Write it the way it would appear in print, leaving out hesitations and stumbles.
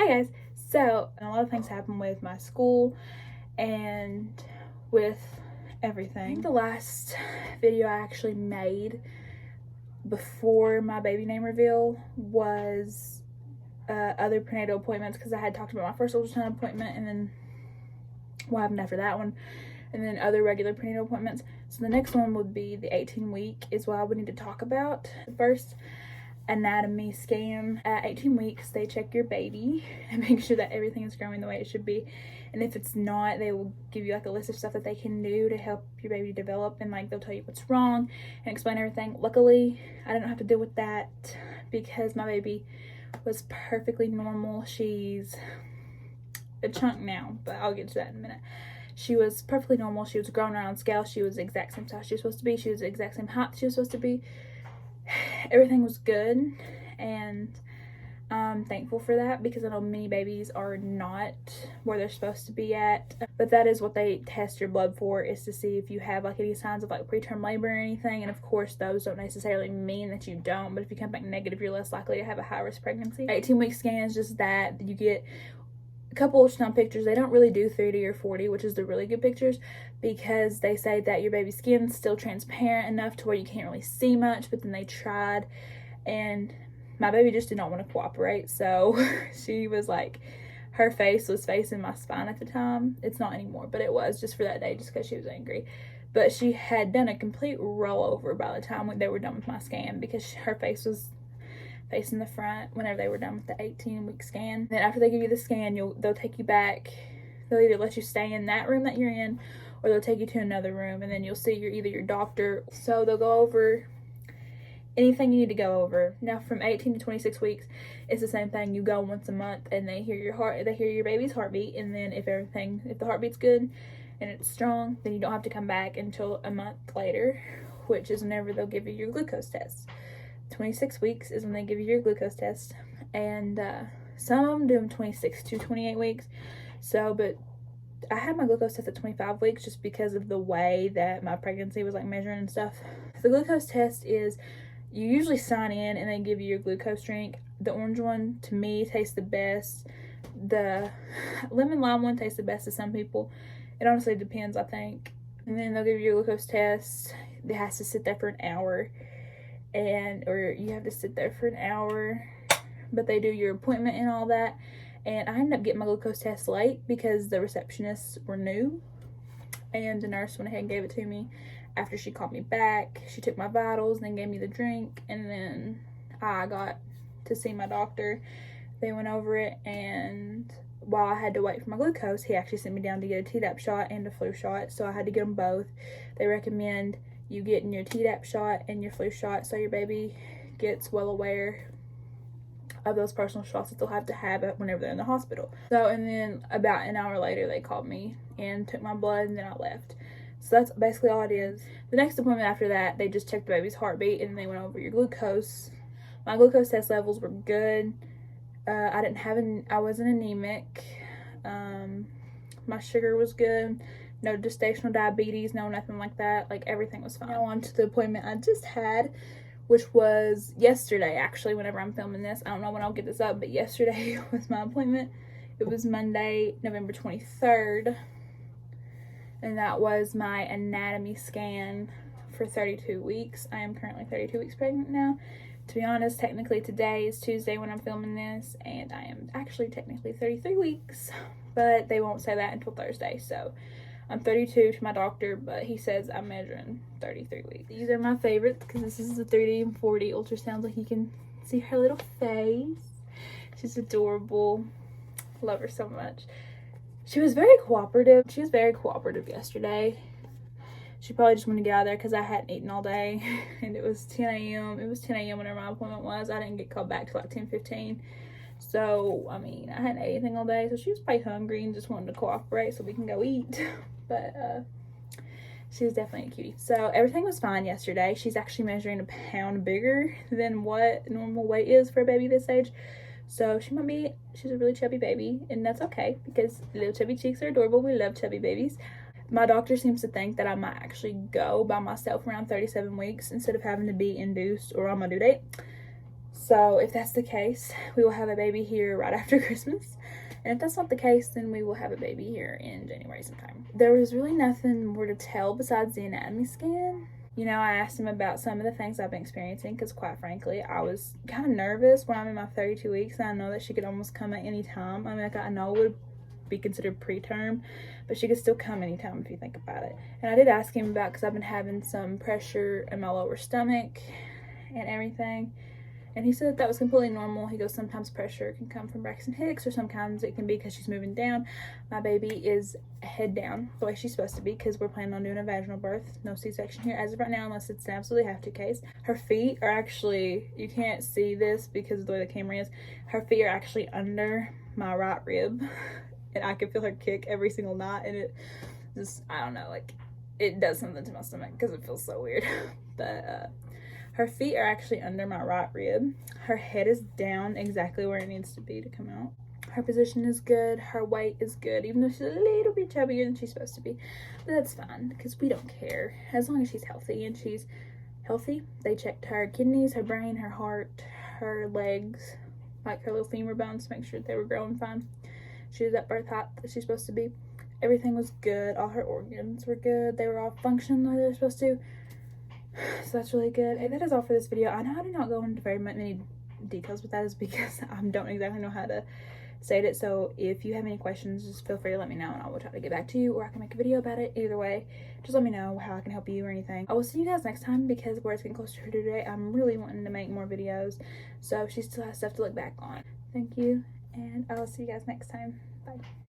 Hi guys. So a lot of things happened with my school and with everything. I think the last video I actually made before my baby name reveal was other prenatal appointments, because I had talked about my first ultrasound appointment and then what happened after that one, and then other regular prenatal appointments. So the next one would be the 18-week is what I would need to talk about. The first anatomy scan. At 18 weeks, they check your baby and make sure that everything is growing the way it should be. And if it's not, they will give you like a list of stuff that they can do to help your baby develop, and like they'll tell you what's wrong and explain everything. Luckily, I didn't have to deal with that because my baby was perfectly normal. She's a chunk now, but I'll get to that in a minute. She was perfectly normal. She was growing around scale. She was the exact same size she was supposed to be. She was the exact same height she was supposed to be. Everything was good, and I'm thankful for that, because I know many babies are not where they're supposed to be at. But that is what they test your blood for, is to see if you have like any signs of like preterm labor or anything. And of course, those don't necessarily mean that you don't, but if you come back negative, you're less likely to have a high-risk pregnancy. 18-week scan is just that. You get a couple ultrasound pictures. They don't really do 30 or 40, which is the really good pictures, because they say that your baby's skin's still transparent enough to where you can't really see much. But then they tried, and my baby just did not want to cooperate. So she was like, her face was facing my spine at the time. It's not anymore, but it was just for that day, just because she was angry. But she had done a complete rollover by the time they were done with my scan, because her face was facing the front whenever they were done with the 18-week scan. Then after they give you the scan, they'll take you back. They'll either let you stay in that room that you're in, or they'll take you to another room, and then you'll see either your doctor. So they'll go over anything you need to go over. Now from 18 to 26 weeks, it's the same thing. You go once a month, and they hear your baby's heartbeat, and then if the heartbeat's good and it's strong, then you don't have to come back until a month later, which is whenever they'll give you your glucose test. 26 weeks is when they give you your glucose test, and some of them do them 26 to 28 weeks. So, but I had my glucose test at 25 weeks just because of the way that my pregnancy was like measuring and stuff. The glucose test is, you usually sign in and they give you your glucose drink. The orange one, to me, tastes the best. The lemon lime one tastes the best to some people. It honestly depends, I think. And then they'll give you your glucose test. It has to sit there for an hour. Or you have to sit there for an hour, but they do your appointment and all that. And I ended up getting my glucose test late because the receptionists were new, and the nurse went ahead and gave it to me after she called me back. She took my vitals and then gave me the drink, and then I got to see my doctor. They went over it, and while I had to wait for my glucose, he actually sent me down to get a Tdap shot and a flu shot, so I had to get them both. They recommend you getting your Tdap shot and your flu shot, so your baby gets well aware of those personal shots that they'll have to have whenever they're in the hospital. So, and then about an hour later, they called me and took my blood, and then I left. So that's basically all it is. The next appointment after that, they just checked the baby's heartbeat, and they went over your glucose. My glucose test levels were good. I wasn't anemic. My sugar was good. No gestational diabetes, no nothing like that. Like, everything was fine. Now on to the appointment I just had, which was yesterday, actually, whenever I'm filming this. I don't know when I'll get this up, but yesterday was my appointment. It was Monday, November 23rd, and that was my anatomy scan for 32 weeks. I am currently 32 weeks pregnant now. To be honest, technically today is Tuesday when I'm filming this, and I am actually technically 33 weeks, but they won't say that until Thursday. So I'm 32 to my doctor, but he says I'm measuring 33 weeks. These are my favorites because this is the 3D and 4D ultrasounds. Like, you can see her little face. She's adorable. Love her so much. She was very cooperative. She was very cooperative yesterday. She probably just wanted to get out of there because I hadn't eaten all day, and it was 10 a.m. It was 10 a.m. whenever my appointment was. I didn't get called back till like 10:15. So, I mean, I hadn't ate anything all day, so she was probably hungry and just wanted to cooperate so we can go eat. But she was definitely a cutie. So everything was fine yesterday. She's actually measuring a pound bigger than what normal weight is for a baby this age. So she's a really chubby baby, and that's okay, because little chubby cheeks are adorable. We love chubby babies. My doctor seems to think that I might actually go by myself around 37 weeks instead of having to be induced or on my due date. So if that's the case, we will have a baby here right after Christmas. And if that's not the case, then we will have a baby here in January sometime. There was really nothing more to tell besides the anatomy scan. You know, I asked him about some of the things I've been experiencing because, quite frankly, I was kind of nervous when I'm in my 32 weeks. And I know that she could almost come at any time. I mean, like, I know it would be considered preterm, but she could still come anytime if you think about it. And I did ask him about, because I've been having some pressure in my lower stomach and everything. And he said that was completely normal. He goes, sometimes pressure can come from Braxton Hicks, or sometimes it can be because she's moving down. My baby is head down the way she's supposed to be because we're planning on doing a vaginal birth. No C-section here as of right now unless it's an absolutely have to case. Her feet are actually, you can't see this because of the way the camera is, her feet are actually under my right rib. And I can feel her kick every single night, and it just, I don't know, like, it does something to my stomach because it feels so weird. But her feet are actually under my right rib. Her head is down exactly where it needs to be to come out. Her position is good. Her weight is good, even though she's a little bit chubbier than she's supposed to be. But that's fine because we don't care. As long as she's healthy, and she's healthy. They checked her kidneys, her brain, her heart, her legs, like her little femur bones to make sure they were growing fine. She was at birth height that she's supposed to be. Everything was good. All her organs were good. They were all functioning the way they were supposed to. So that's really good. And that is all for this video. I know I do not go into very many details, but that is because I don't exactly know how to state it. So if you have any questions, just feel free to let me know and I will try to get back to you, or I can make a video about it. Either way, just let me know how I can help you or anything. I will see you guys next time because we're getting closer to today. I'm really wanting to make more videos, so she still has stuff to look back on. Thank you, and I will see you guys next time. Bye.